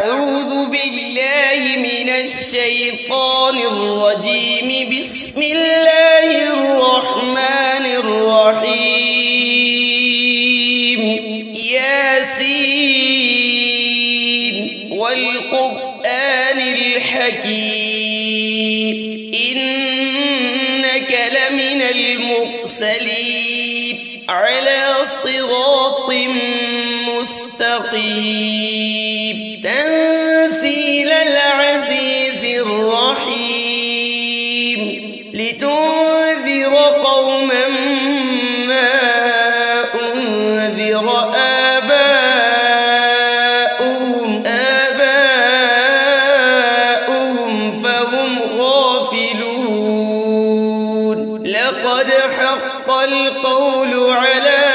أعوذ بالله من الشيطان الرجيم. بسم الله الرحمن الرحيم. ياسين والقرآن الحكيم إنك لمن المرسلين على صراط مستقيم تنزيل العزيز الرحيم لتنذر قوما ما أنذر آباؤهم فهم غافلون. لقد حق القول على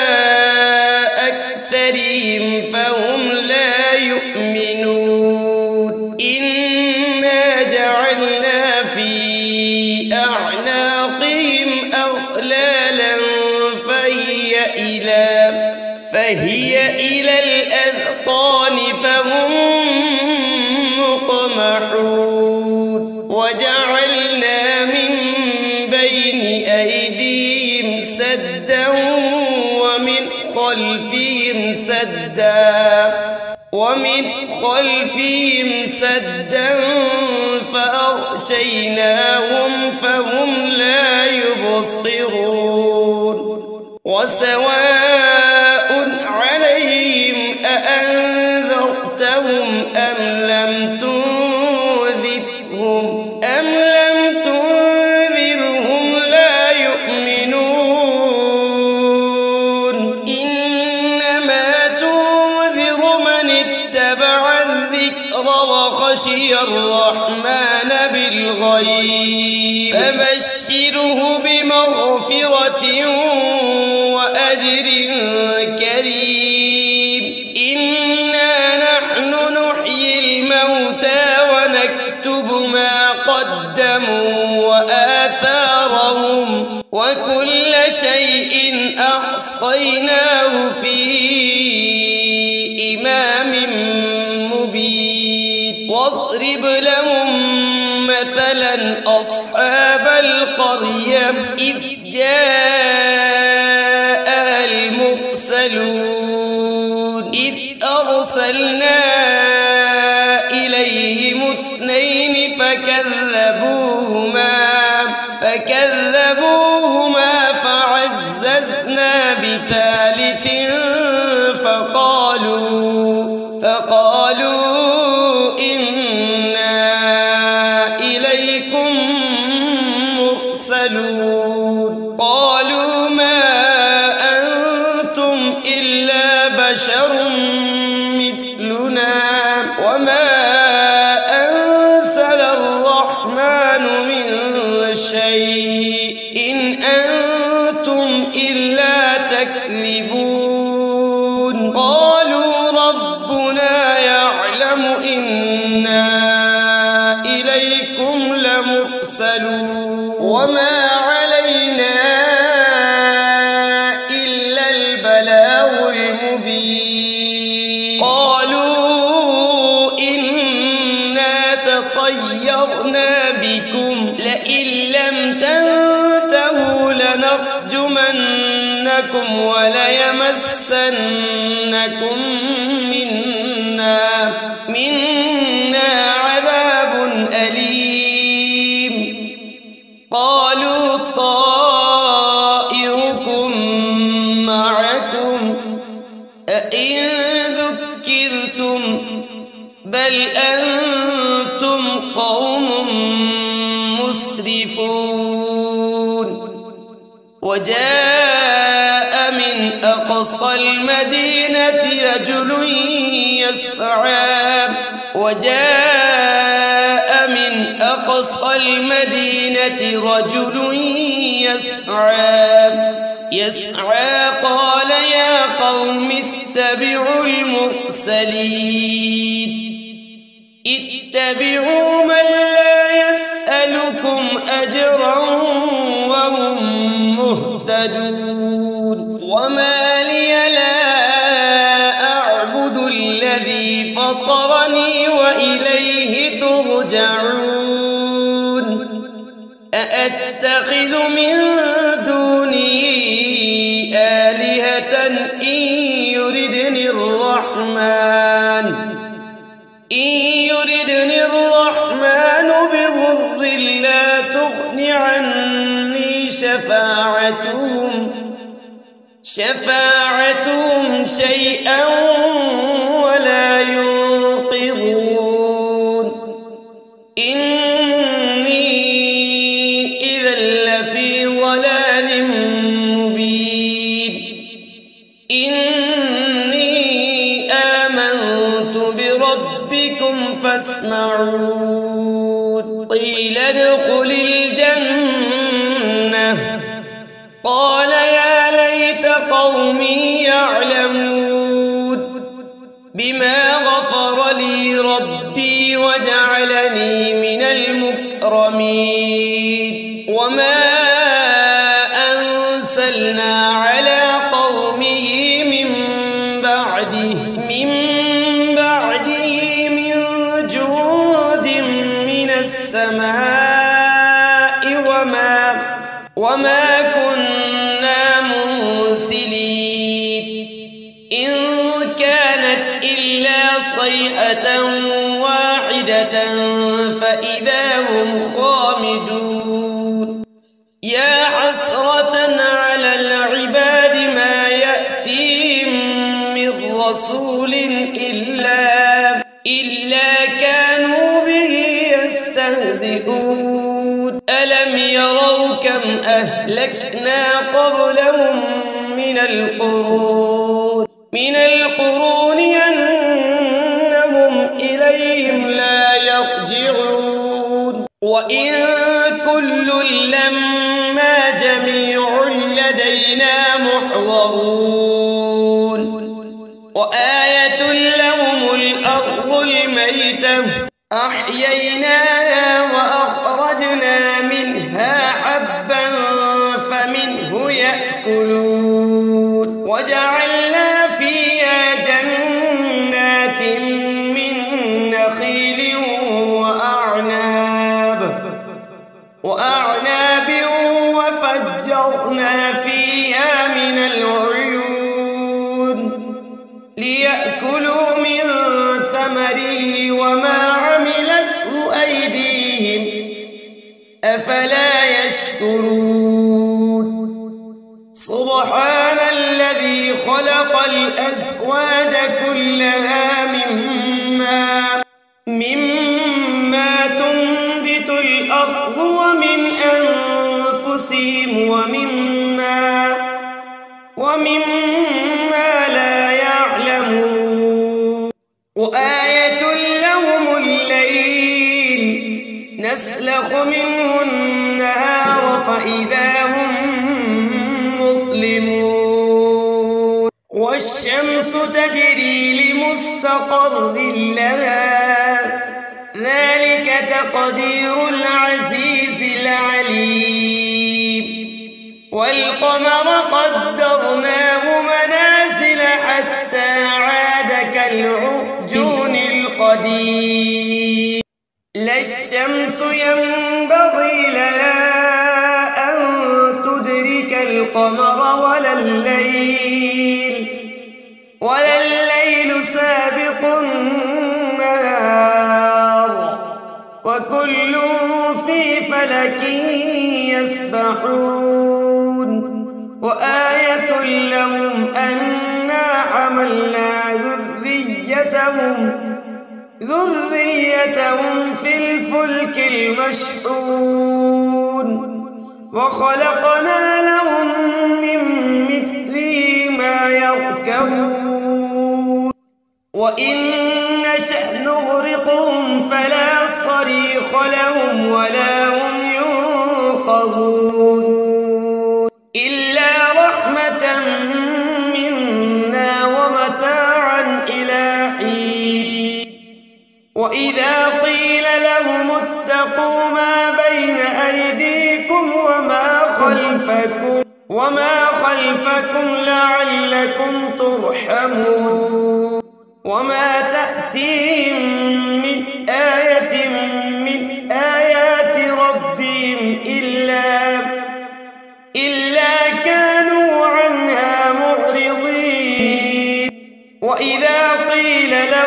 أكثرهم فهم لا يؤمنون. إنا جعلنا في أعناقهم أغلالا فهي إلى الأذقان فهم مقمحون. وجعلنا من بين أيديهم سدا ومن خلفهم سدا فأغشيناهم فهم لا يبصرون. وسواء عليهم أأنذرتهم أم لم تنذرهم لا يؤمنون. إنما تنذر من اتبع الذكر وخشي الرحمن بالغيب فبشره بمغفرة وأجر كريم. إنا نحن نحيي الموتى ونكتب ما قدموا وآثارهم وكل شيء أحصيناه في إمام مبين. واضرب لهم مثلا أصحاب القرية إذ جاءها المرسلون إذ أرسلنا إليهم 2 فكذبوهما فعززنا بثالث فقالوا إنا إليكم مرسلون. قالوا ما أنتم إلا بشر مثلنا وما أنزل الرحمن من شيء إن أنتم إلا تكذبون. قالوا ربنا يعلم إنا إليكم لمرسلون وما علينا إلا البلاغ المبين. قالوا إنا تطيرنا بكم لئن لم تنتهوا لنرجمنكم وليمسنكم منا عذاب أليم. قالوا طائركم معكم أئن ذكرتم بل أنتم قوم مسرفون. وجاء من أقصى المدينة رجل يسعى قال يا قوم اتبعوا المرسلين اتبعوا من لا يسألكم أجرا وهم مهتدون. وما لي لا أعبد الذي فطرني وإليه ترجعون أأتخذ من دونه آلهة إن يردني الرحمن بضر لا تغن عني شفاعتهم شيئا ولا ينقذون إني إذا لفي ضلال مبين إني آمنت بربكم فاسمعون قيل ادخل الجنة قال يا ليت قومي يعلمون بما غفر لي ربي وجعلني من المكرمين وما أنزلنا على قومه من بعده من جود من السماء وما كنا منزلين إن كانت إلا صيحة واحدة فإذا هم خامدون يا حسرة على العباد ما يأتيهم من رسول إلا كانوا به يستهزئون ألم يروا كم أهلكنا قبلهم من القرون أنهم إليهم لا يرجعون وإن كل لما جميع لدينا محضرون وآية لهم الأرض الميتة أحييناها وأخرجنا منها حبا فمنه يأكلون وجعلنا فيها جنات من نخيل وأعناب وفجرنا فيها من العيون ليأكلوا من ثمره وما عملته أيديهم أفلا يشكرون سبحان الذي خلق الأزواج كلها مما تنبت الأرض ومن أنفسهم ومما لا يعلمون وآية لهم الليل نسلخ منه النهار فإذا هم مظلمون والشمس تجري لمستقر لها ذلك تقدير العزيز العليم والقمر قدرناه منازل حتى عاد كالعرجون القديم لا الشمس ينبغي لها أن تدرك القمر ولا الليل سابق النهار وكل في فلك يسبحون وآية لهم أنا حملنا ذريتهم في الفلك المشحون وخلقنا لهم من مثله ما يركبون وإن نشأ نغرقهم فلا صريخ لهم ولا هم ينقذون إلا رحمة منا ومتاعا إلى حين وإذا قيل لهم اتقوا ما بين أيديكم وما خلفكم لعلكم ترحمون وما تأتيهم من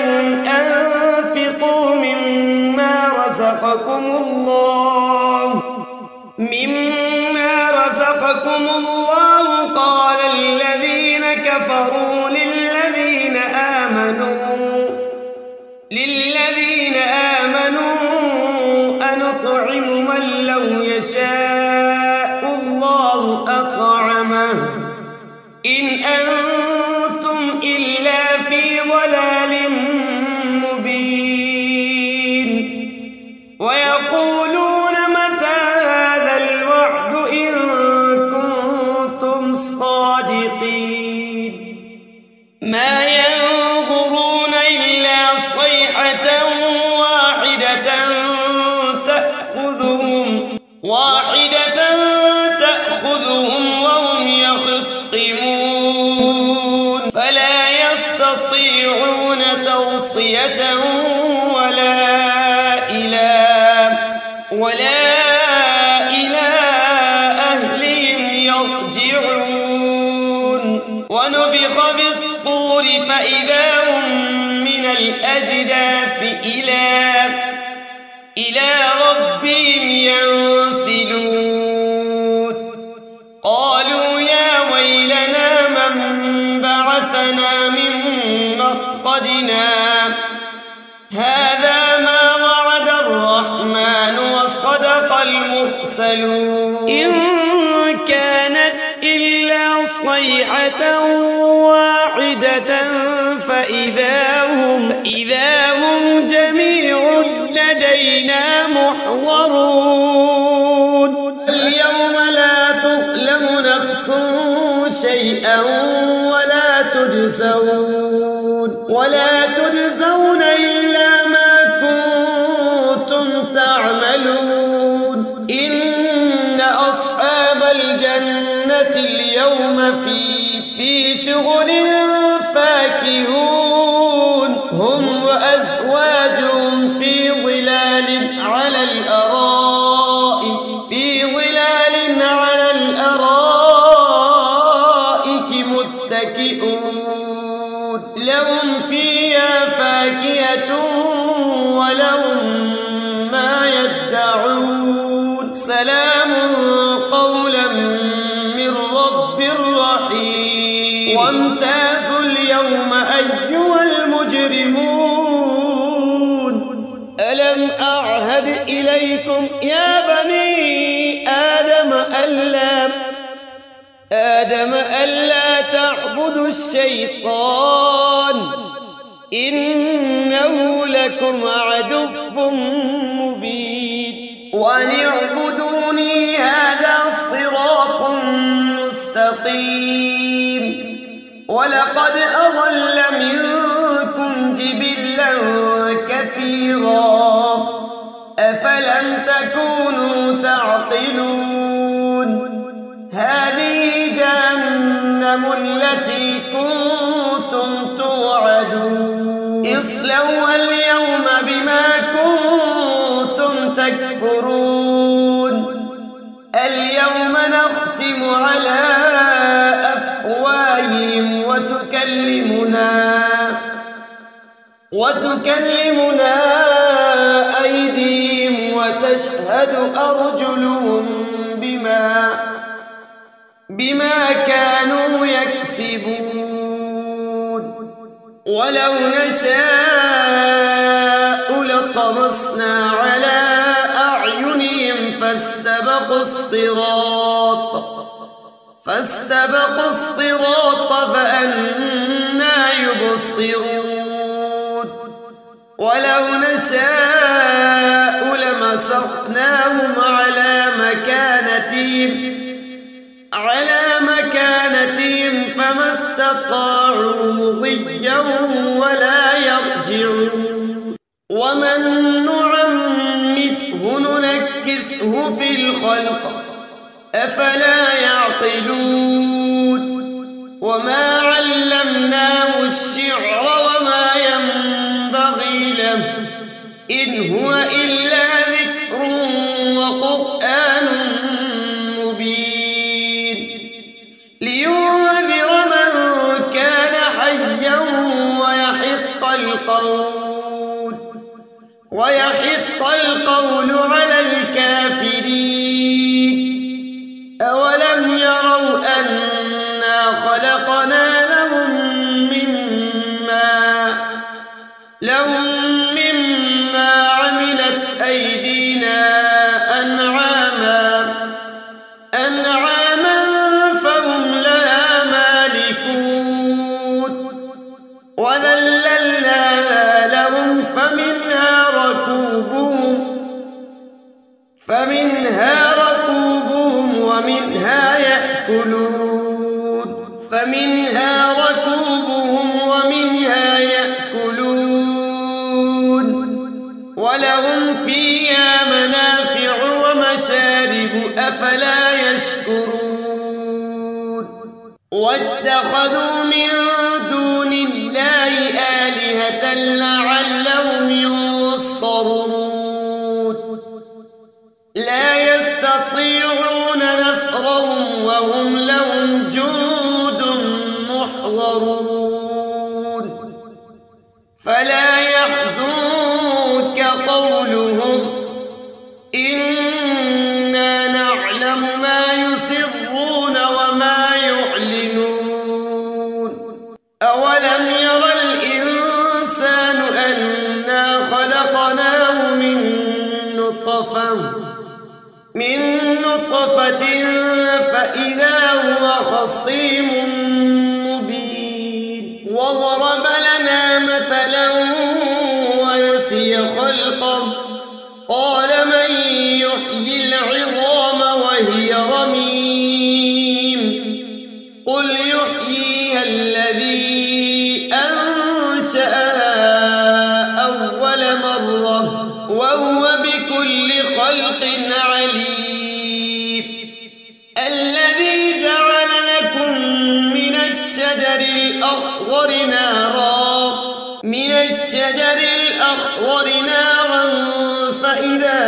لهم أنفقوا مما رزقكم الله قال الذين كفروا للذين آمنوا أنطعم من لو يشاء الله أطعمه إن أنتم إلا في ضلال مبين ويقولون متى هذا الوعد إن كنتم صادقين ما ينظرون إلا صيحة تأخذهم وهم يخصمون فلا يستطيعون توصية ولا إلى أهلهم يرجعون ونفخ في الصور فإذا هم من الأجداث إلى ربهم ينسلون قالوا يا ويلنا من بعثنا من مرقدنا هذا ما وعد الرحمن وصدق المرسلون إن كانت إلا صيحة واحدة فإذا هم جميع لدينا محضرون اليوم لا تظلم نفس شيئا ولا تجزون إلا ما كنتم تعملون إن أصحاب الجنة اليوم في شغل فاكهون هم وأزواجهم في ظلال على الأرائك متكئون لهم فيها فاكهة ولهم ما يدعون سلام قولا من رب رحيم وامتازوا اليوم أيها المجرمون ألم أعهد إليكم يا بني آدم ألا تعبدوا الشيطان إنه لكم عدو مبين وأن اعبدوني هذا صراط مستقيم ولقد أضل منكم جبلا كثيرا أفلم تكونوا تعقلون هذه جهنم التي كنتم توعدون اصلوها اليوم بما كنتم تكفرون اليوم نختم على أفواههم وتكلمنا أيديهم وتشهد أرجلهم بما كانوا يكسبون ولو نشاء لطمسنا على أعينهم فاستبقوا الصراط فأنى يبصرون ولو نشاء لمسخناهم على مكانتهم فما استطاعوا مضيا ولا يرجعون ومن نعمره ننكسه في الخلق أفلا يعقلون وما علمناه الشعر وما ينبغي له إن هو إلا ذكر وقرآن مبين لينذر من كان حيا ويحق القول ويحق القول على الكافرين. أولم يروا أنا خلقنا لهم مما عملت أيدينا أنعاما فهم لها مالكون وذللناها لهم فمنها ركوبهم ومنها يأكلون ولهم فيها منافع ومشارب أفلا يشكرون. واتخذوا من دون الله آلهة لعلهم ينصرون. لا يستطيعون نصرهم وهم لهم جند محضرون. فلا يحزنك قولهم إنا نعلم ما يسرون وما يعلنون. أولم ير الإنسان أنا خلقناه من نطفة فإذا هو خصيم مبين. وضرب لنا مثلا ونسي خلقه قال من يحيي العظام وهي رميم قل يحييها الذي أنشأها أول مرة وهو بكل خلق عليم. الذي جعل لكم من الشجر الأخضر نارا فإذا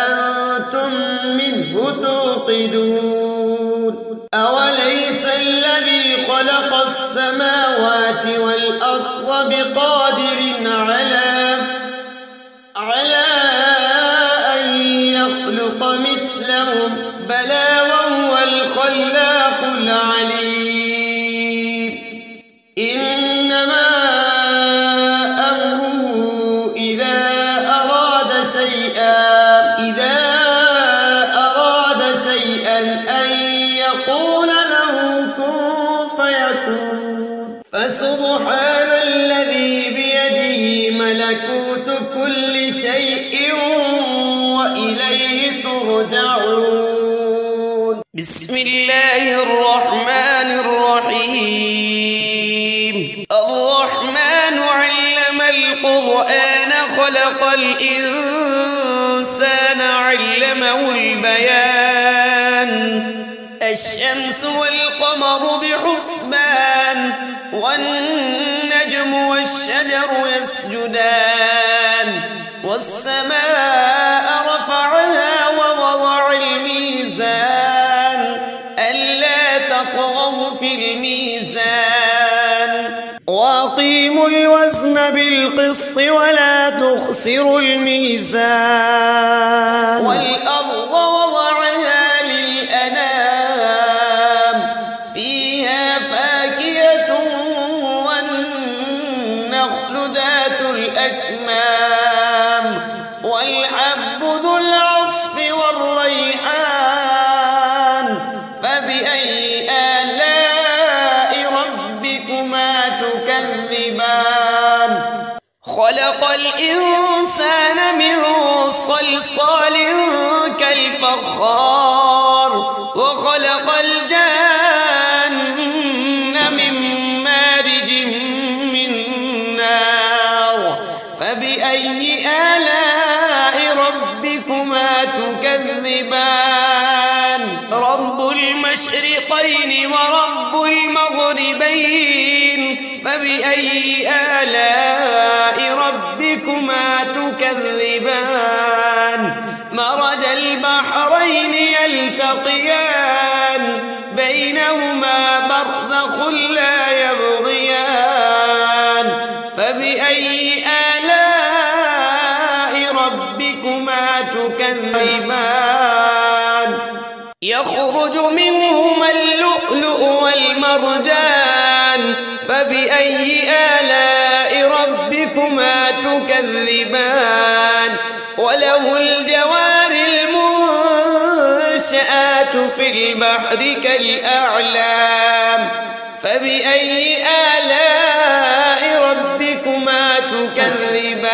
أنتم منه توقدون. أوليس الذي خلق السماوات والأرض بقادر على أن يخلق مثلهم بلى وهو الخلاق العليم. إنما أمره إذا أراد شيئا أن يقول له كن فيكون. فسبحان الذي بيده ملكوت كل شيء وإليه ترجعون. بسم الله الرحمن الرحيم. الرحمن علم القرآن خلق الإنسان علمه البيان. الشمس والقمر بحسبان والنجم والشجر يسجدان والسماء رفعها ووضع الميزان ألا تطغوا في الميزان وأقيموا الوزن بالقسط ولا تخسروا الميزان. والأرض وضعها للأنام فيها فاكهة والنخل ذات الأكمام والحب ذو العصف والريحان فبأي آلاء ربكما تكذبان. خلق الإنسان من صلصال كالفخار وخلق الجان من مارج من نار فبأي آلاء ربكما تكذبان. رب المشرقين ورب المغربين فبأي آلاء ربكما تكذبان. مرج البحرين يلتقيان بينهما برزخ لا يبغيان فبأي آلاء تكذبان يخرج منهما اللؤلؤ والمرجان فبأي آلاء ربكما تكذبان وله الجوار المنشآت في البحر كالأعلام فبأي آلاء ربكما تكذبان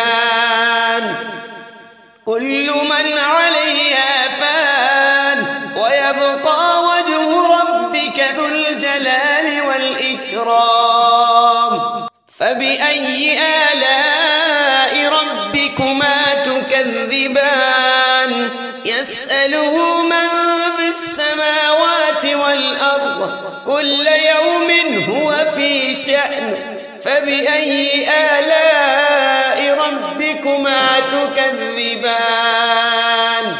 كل من عليها فان ويبقى وجه ربك ذو الجلال والإكرام فبأي آلاء ربكما تكذبان يسأله من في السماوات والأرض كل يوم هو في شأن فبأي آلاء ربكما تكذبان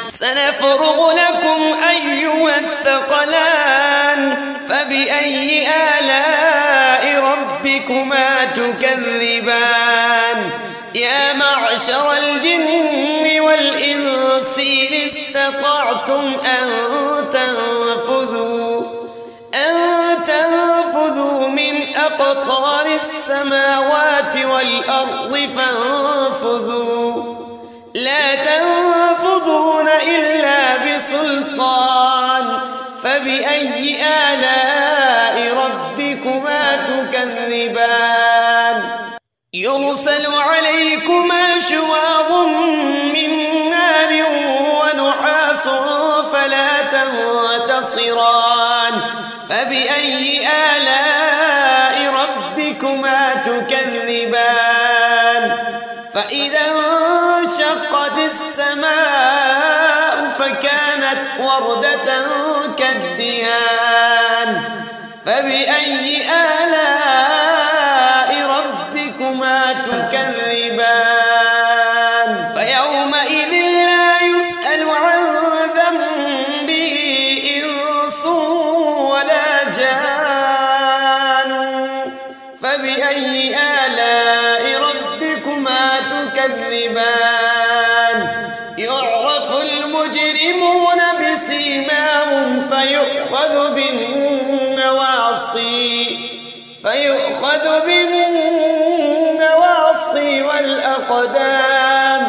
سنفرغ لكم أيها الثقلان فبأي آلاء ربكما تكذبان يا معشر الجن والإنس إن استطعتم أن تنفذوا من أقطار السماوات والأرض فانفذوا لا تنفذون إلا بسلطان فبأي آلاء ربكما تكذبان يرسل عليكما شواظ من نار ونحاس فلا تنتصران فبأي آلاء ربكما تكذبان فإذا انشقت السماء فكانت وردة كالدهان فبأي آلاء ربكما تكذبان فيومئذ لا يسأل عن ذنبه إنس ولا جان فبأي آلاء ربكما تكذبان يعرف المجرمون بسيماهم فيؤخذ بالنواصي والأقدام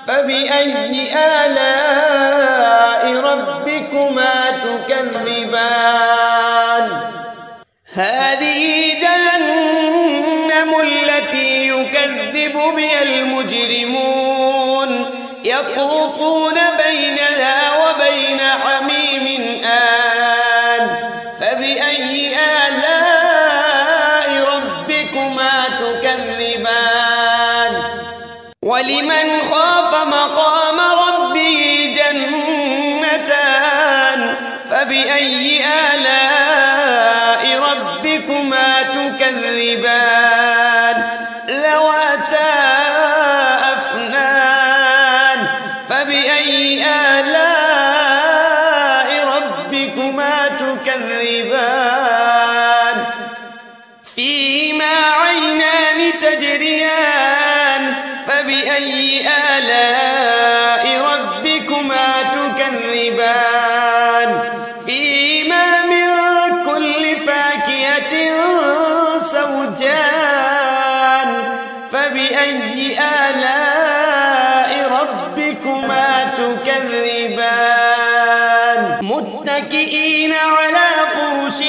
فبأي آلاء ربكما تكذبان هذه جهنم التي يكذب بها المجرمون يطوفون بينها وبين حميم آن فبأي آلاء ربكما تكذبان ولمن خاف مقام ربه جنتان فبأي آلاء ربكما تكذبان ذواتا أفنان فبأي آلاء ربكما تكذبان فيهما عينان تجريان فبأي آلاء ربكما تكذبان فيهما من كل فاكهة زوجان فبأي آلاء ربكما تكذبان متكئين على فرش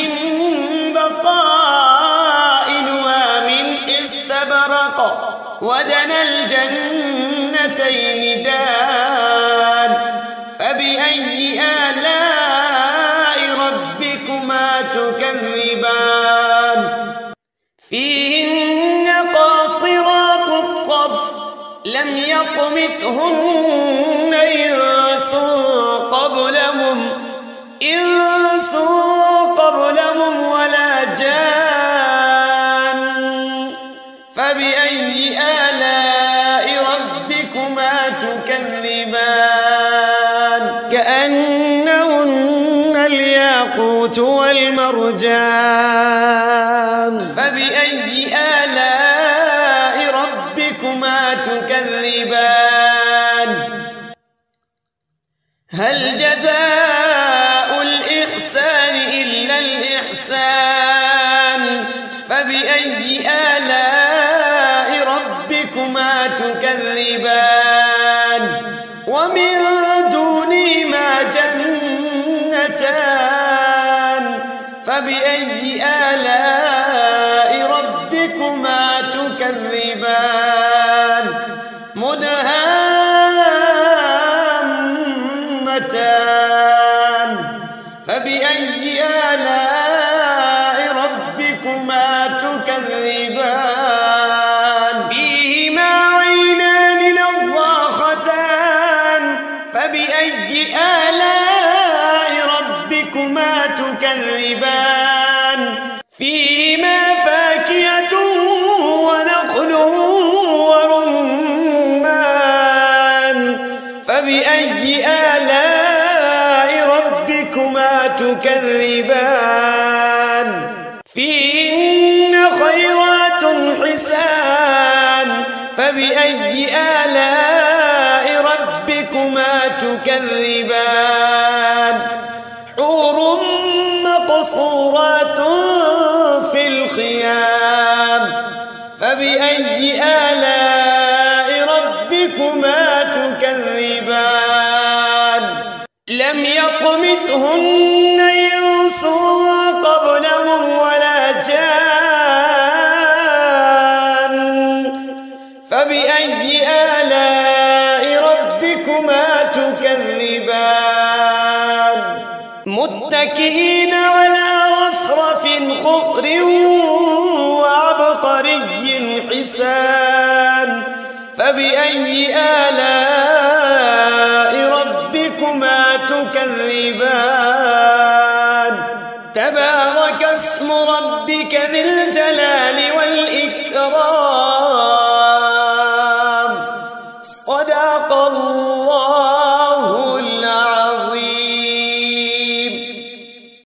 بطائنها من استبرق وجنى الجنتين دان فبأي آلاء ربكما تكذبان فيهن قاصرات الطرف لم يطمثهن إنس قبلهم ولا جان فبأي آلاء ربكما تكذبان كأنهن الياقوت والمرجان فبأي آلاء ربكما تكذبان هل جزاء الإحسان إلا الإحسان فبأي آلاء ربكما تكذبان ومن دونهما جنتان فبأي آلاء ربكما تكذبان مدهامتان فبأي آلاء ربكما تكذبان فيهما عينان نضاختان فبأي آلاء ربكما تكذبان فيهما فاكهة ونخل ورمان فبأي آلاء ربكما تكذبان فيهن خيرات حسان فبأي آلاء ربكما تكذبان حور مقصورات في الخيام فبأي آلاء ربكما تكذبان لم يطمثهن إنس قبلهم ولا جان فبأي آلاء ربكما تكذبان متكئين على رفرف خضر وعبقري حسان فبأي آلاء ربكما تكذبان تبارك اسم ربك ذي الجلال